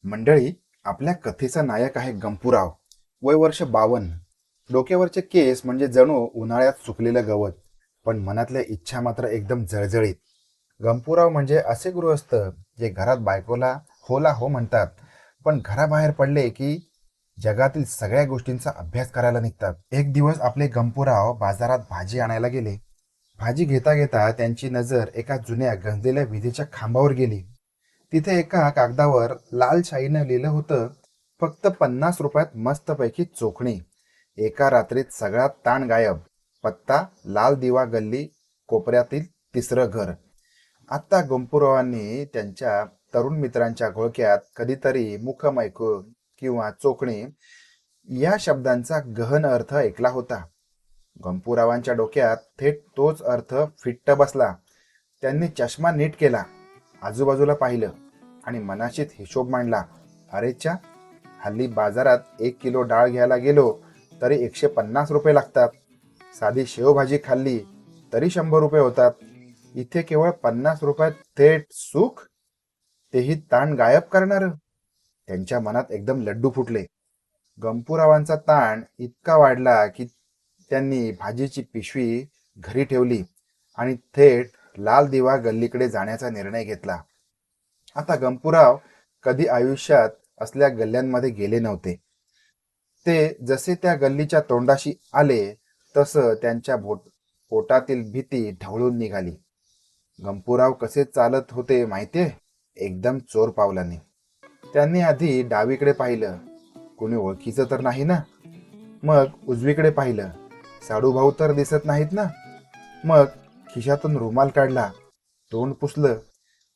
मंडळी, आपल्या कथेचा नायक आहे गंपूराव. वय वर्ष 52. डोक्यावरचे केस म्हणजे जणू उन्हाळ्यात सुकलेलं गवत, पण मनातल्या इच्छा मात्र एकदम जळजळीत. गंपूराव म्हणजे असे गृहस्थ जे घरात बायकोला होला हो म्हणतात, पण घराबाहेर पडले की जगातील सगळ्या गोष्टींचा अभ्यास करायला निघतात. एक दिवस आपले गंपूराव बाजारात भाजी आणायला गेले. भाजी घेता घेता त्यांची नजर एका जुन्या गंजलेल्या विजेच्या खांबावर गेली. तिथे एका कागदावर लाल शाईनं लिहिलं होतं, फक्त 50 रुपयात मस्तपैकी चोखणी. एका रात्रीत सगळा ताण गायब. पत्ता लाल दिवा गल्ली, कोपऱ्यातील तिसरं घर. आत्ता गंपूरावांनी त्यांच्या तरुण मित्रांच्या घोळक्यात कधीतरी मुखम ऐकून किंवा चोखणी या शब्दांचा गहन अर्थ ऐकला होता. गंपूरावांच्या डोक्यात थेट तोच अर्थ फिट्ट बसला. त्यांनी चष्मा नीट केला, आजूबाजूला पाहिलं आणि मनाशीत हिशोब मांडला. अरेच्या, हल्ली बाजारात 1 किलो डाळ घ्यायला गेलो तरी 150 रुपये लागतात. साधी शेवभाजी खाल्ली तरी 100 रुपये होतात. इथे केवळ 50 रुपयात थेट सुख, तेही ताण गायब करणार. त्यांच्या मनात एकदम लड्डू फुटले. गंपूरावांचा ताण इतका वाढला की त्यांनी भाजीची पिशवी घरी ठेवली आणि थेट लाल दिवा गल्लीकडे जाण्याचा निर्णय घेतला. आता गंपूराव कधी आयुष्यात असल्या गल्ल्यांमध्ये गेले नव्हते. ते जसे त्या गल्लीच्या तोंडाशी आले तसं त्यांच्या पोटातील भीती ढवळून निघाली. गंपूराव कसे चालत होते माहितीये? एकदम चोर पावलाने. त्यांनी आधी डावीकडे पाहिलं, कोणी ओळखीचं तर नाही ना. मग उजवीकडे पाहिलं, साडूभाऊ तर दिसत नाहीत ना. मग खिशातून रुमाल काढला, तोंड पुसलं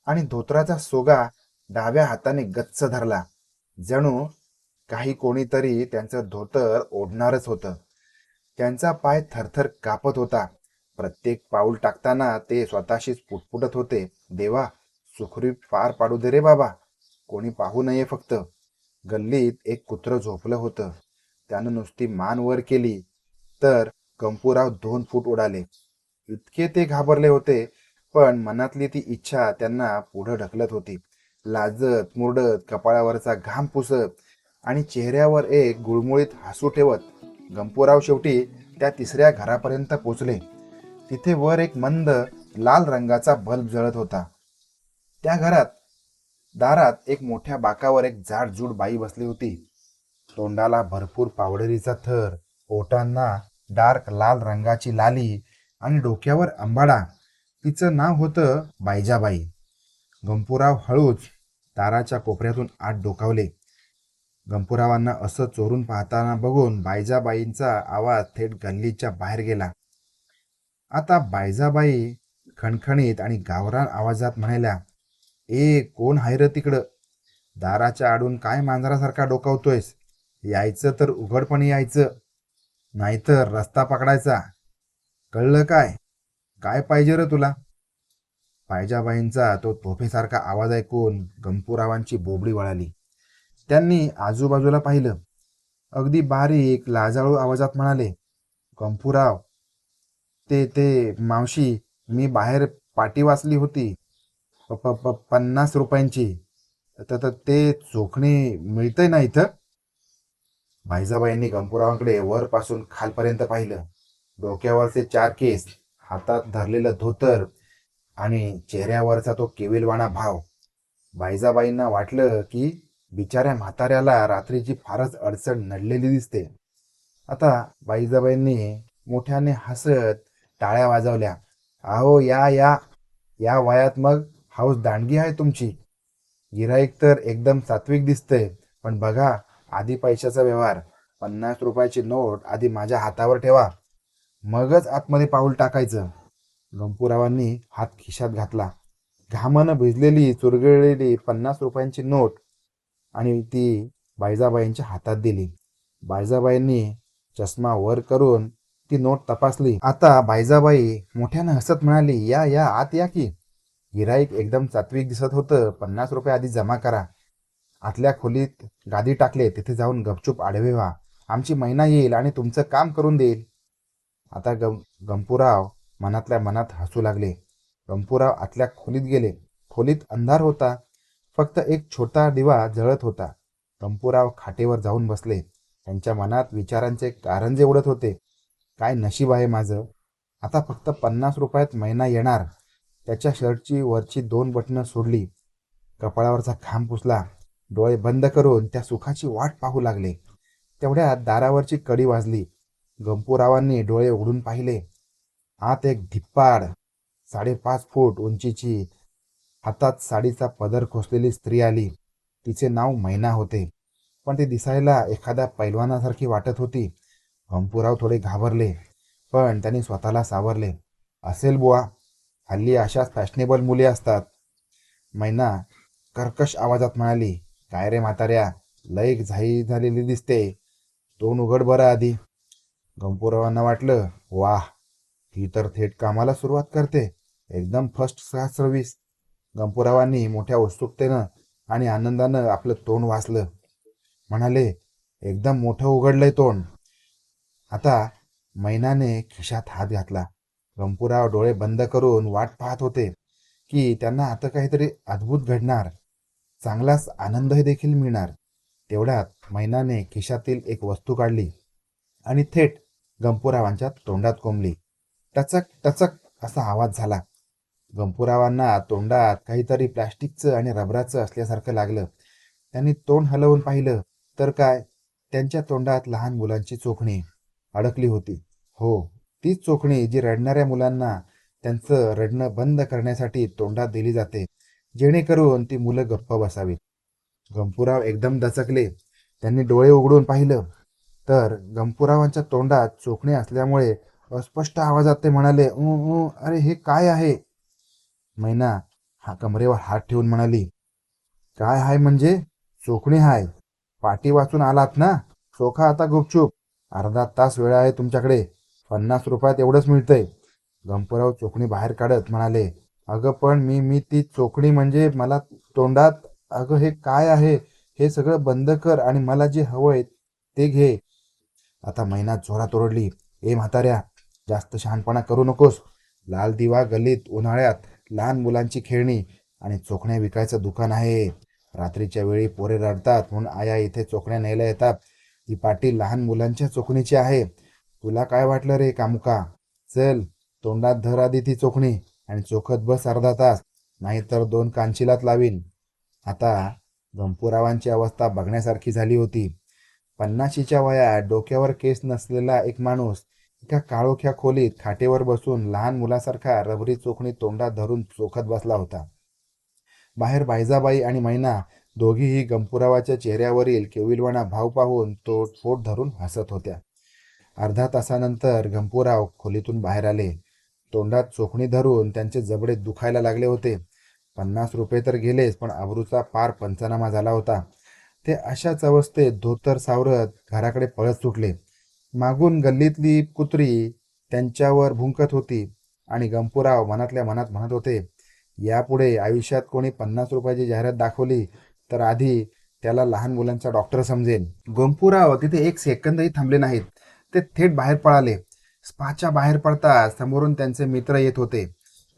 आणि धोत्राचा सोगा डाव्या हाताने गच्च धरला. जणू काही कोणीतरी त्यांचं धोतर ओढणारच होतं. त्यांचा पाय थरथर कापत होता. प्रत्येक पाऊल टाकताना ते स्वतःशीच पुटपुटत होते, देवा, सुखरूप पार पाडू दे रे बाबा, कोणी पाहू नये फक्त. गल्लीत एक कुत्रं झोपलं होतं. त्यानं नुसती मान वर केली तर गंपूराव 2 फूट उडाले. इतके ते घाबरले होते, पण मनातली ती इच्छा त्यांना पुढं ढकलत होती. लाजत मुरडत, कपाळावरचा घाम पुसत आणि चेहऱ्यावर एक गुळमुळीत हसू ठेवत गंपूराव शेवटी त्या तिसऱ्या घरापर्यंत पोचले. तिथे वर एक मंद लाल रंगाचा बल्ब जळत होता. त्या घरात दारात एक मोठ्या बाकावर एक जाडजूड बाई बसली होती. तोंडाला भरपूर पावडरीचा थर, ओठांना डार्क लाल रंगाची लाली आणि डोक्यावर अंबाडा. तिचं नाव होतं बायजाबाई. गंपूराव हळूच दाराच्या कोपऱ्यातून आत डोकावले. गंपूरावांना असं चोरून पाहताना बघून बायजाबाईंचा आवाज थेट गल्लीच्या बाहेर गेला. आता बायजाबाई खणखणीत आणि गावरान आवाजात म्हणाल्या, ए कोण हाय र तिकडं? दाराच्या आडून काय मांजरासारखा डोकावतोयस? यायचं तर उघडपणे यायचं, नाहीतर रस्ता पकडायचा. कळलं काय? काय पाहिजे र तुला? बायजाबाईंचा तो तोफेसारखा आवाज ऐकून गंपूरावांची बोबडी वळाली. त्यांनी आजूबाजूला पाहिलं. अगदी बारीक लाजाळू आवाजात म्हणाले, गंपूराव, ते ते मावशी, मी बाहेर पाटी वाचली होती, 50 रुपयांची. तर ते चोखणी मिळतंय ना इथं? बायजाबाईंनी गंपूरावांकडे वरपासून खालपर्यंत पाहिलं. डोक्यावरचे 4 केस, हातात धरलेलं धोतर आणि चेहऱ्यावरचा तो केविलवाणा भाव. बायजाबाईंना वाटलं की बिचाऱ्या म्हाताऱ्याला रात्रीची फारच अडचण नडलेली दिसते. आता बाईजाबाईंनी मोठ्याने हसत टाळ्या वाजवल्या. अहो या या, या वयात मग हाऊस दांडगी आहे तुमची. गिराईक तर एकदम सात्विक दिसतंय, पण बघा आधी पैशाचा व्यवहार. 50 रुपयाची नोट आधी माझ्या हातावर ठेवा, मगच आतमध्ये पाऊल टाकायचं. गंपूरावांनी हात खिशात घातला. घामानं भिजलेली चुरगळलेली 50 रुपयांची नोट आणि ती बायजाबाईंच्या हातात दिली. बायजाबाईंनी चष्मा वर करून ती नोट तपासली. आता बायजाबाई मोठ्यानं हसत म्हणाली, या या, आत या की. गिराईक एकदम सात्विक दिसत होतं. 50 रुपये आधी जमा करा. आतल्या खोलीत गादी टाकले, तिथे जाऊन गपचूप आडवे व्हा. आमची महिना येईल आणि तुमचं काम करून देईल. आता गंपूराव मनातल्या मनात हसू लागले. गंपूराव आतल्या खोलीत गेले. खोलीत अंधार होता. फक्त एक छोटा दिवा जळत होता. गंपूराव खाटेवर जाऊन बसले. त्यांच्या मनात विचारांचे कारंजे उडत होते. काय नशीब आहे माझं. आता फक्त 50 रुपयात महिना येणार. त्याच्या शर्टची वरची 2 बटणं सोडली. कपाळावरचा घाम पुसला. डोळे बंद करून त्या सुखाची वाट पाहू लागले. तेवढ्यात दारावरची कडी वाजली. गंपूरावांनी डोळे उघडून पाहिले. आत एक धिप्पाड 5.5 फूट उंचीची, हातात साडीचा पदर खोसलेली स्त्री आली. तिचे नाव मैना होते, पण ती दिसायला एखाद्या पैलवानासारखी वाटत होती. गंपूराव थोडे घाबरले, पण त्यांनी स्वतःला सावरले. असेल बुवा, हल्ली अशाच फॅशनेबल मुली असतात. मैना कर्कश आवाजात म्हणाली, काय रे म्हाताऱ्या, लय घाई झालेली दिसते. तोंड उघड बरं आधी. गंपूरावांना वाटलं, वाह, ही तर थेट कामाला सुरुवात करते. एकदम फर्स्ट क्लास सर्व्हिस. गंपूरावांनी मोठ्या उत्सुकतेनं आणि आनंदानं आपलं तोंड वाचलं. म्हणाले, एकदम मोठं उघडलंय तोंड. आता मैनाने खिशात हात घातला. गंपूराव डोळे बंद करून वाट पाहत होते की त्यांना आता काहीतरी अद्भुत घडणार, चांगलाच आनंद देखील मिळणार. तेवढ्यात मैनाने खिशातील एक वस्तू काढली आणि थेट गंपूरावांच्या तोंडात कोंबली. टचक टचक असा आवाज झाला. गंपूरावांना तोंडात काहीतरी प्लॅस्टिकचं आणि रबराचं असल्यासारखं लागलं. त्यांनी तोंड हलवून पाहिलं तर काय, त्यांच्या तोंडात लहान मुलांची चोखणी अडकली होती. हो, तीच चोखणी जी रडणाऱ्या मुलांना त्यांचं रडणं बंद करण्यासाठी तोंडात दिली जाते, जेणेकरून ती मुलं गप्प बसावीत. गंपूराव एकदम दचकले. त्यांनी डोळे उघडून पाहिलं तर गंपूरावांच्या तोंडात चोखणे असल्यामुळे अस्पष्ट आवाजात ते म्हणाले, अरे हे काय आहे. मैना कमरेवर हात ठेवून म्हणाली, काय आहे म्हणजे, चोखणी हाय. पाटी वाचून आलात ना, चोखा आता गुपचूप. अर्धा तास वेळ आहे तुमच्याकडे. 50 रुपयात एवढंच मिळतंय. गंपूराव चोखणी बाहेर काढत म्हणाले, अगं पण मी ती चोखणी म्हणजे मला तोंडात. अगं हे काय आहे, हे सगळं बंद कर आणि मला जे हवंय ते घे. आता मैना जोरात ओरडली, ए म्हाताऱ्या, जास्त शहाणपणा करू नकोस. लाल दिवा गल्लीत उन्हाळ्यात लहान मुलांची खेळणी आणि चोखण्या विकायचं दुकान आहे. रात्रीच्या वेळी पोरे रडतात म्हणून आया इथे चोखण्या न्यायला येतात. ही पाटी लहान मुलांच्या चोखणीची आहे. तुला काय वाटलं रे कामुका. चल, तोंडात धर आधी ती चोखणी आणि चोखत बस अर्धा तास, नाहीतर 2 कांचिलात लावीन. आता गंपूरावांची अवस्था बघण्यासारखी झाली होती. 50च्या वयात डोक्यावर केस नसलेला एक माणूस एका काळोख्या खोलीत खाटेवर बसून लहान मुलासारखा रबरी चोखणी तोंडात धरून चोखत बसला होता. बाहेर बायजाबाई आणि मैना दोघीही गंपूरावाच्या चेहऱ्यावरील केविलवाणा भाव पाहून तो पोट धरून हसत होत्या. अर्धा तासानंतर गंपूराव खोलीतून बाहेर आले. तोंडात चोखणी धरून त्यांचे जबडे दुखायला लागले होते. 50 रुपये तर गेलेच, पण अब्रूचा पार पंचनामा झाला होता. ते अशाच अवस्थेत धोतर सावरत घराकडे पळत सुटले. मागून गल्लीतली कुत्री त्यांच्यावर भुंकत होती आणि गंपूराव मनातल्या मनात म्हणत होते, यापुढे आयुष्यात कोणी 50 रुपयाची जाहिरात दाखवली तर आधी त्याला लहान मुलांचा डॉक्टर समजेल. गंपूराव तिथे एक सेकंदही थांबले नाहीत. ते थेट बाहेर पळाले. स्पाच्या बाहेर पडता समोरून त्यांचे मित्र येत होते.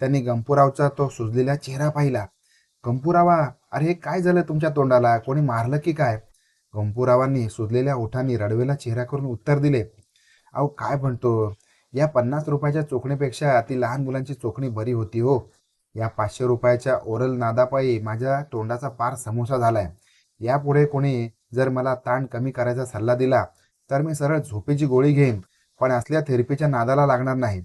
त्यांनी गंपूरावचा तो सुजलेला चेहरा पाहिला. गंपूरावा, अरे काय झालं तुमच्या तोंडाला, कोणी मारलं की काय. गंपूरावांनी सुजलेल्या ओठांनी रडवेला चेहरा करून उत्तर दिले, अहो काय म्हणतो, या 50 रुपयाच्या चोखणीपेक्षा ती लहान मुलांची चोखणी बरी होती हो. या 500 रुपयाच्या ओरल नादापायी माझ्या तोंडाचा पार समोसा झालाय. यापुढे कोणी जर मला ताण कमी करायचा सल्ला दिला तर मी सरळ झोपेची गोळी घेईन, पण असल्या थेरपीच्या नादाला लागणार नाही.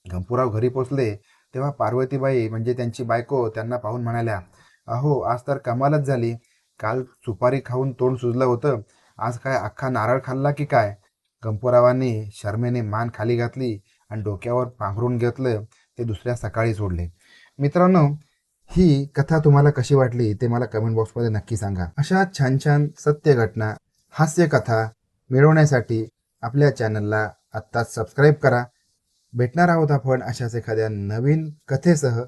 गंपूराव घरी पोचले तेव्हा पार्वतीबाई म्हणजे त्यांची बायको त्यांना पाहून म्हणाल्या, अहो आज तर कमालच झाली. काल सुपारी खाऊन तोंड सुजलं होतं, आज काय अख्खा नारळ खाल्ला की काय. गंपूरावांनी शर्मेने मान खाली घातली आणि डोक्यावर पांघरून घेतलं. ते दुसऱ्या सकाळी सोडले. मित्रांनो, ही कथा तुम्हाला कशी वाटली ते मला कमेंट बॉक्समध्ये नक्की सांगा. अशा छान छान सत्य घटना, हास्य कथा मिळवण्यासाठी आपल्या चॅनलला आत्ताच सबस्क्राईब करा. भेटणार आहोत आपण अशाच एखाद्या नवीन कथेसह.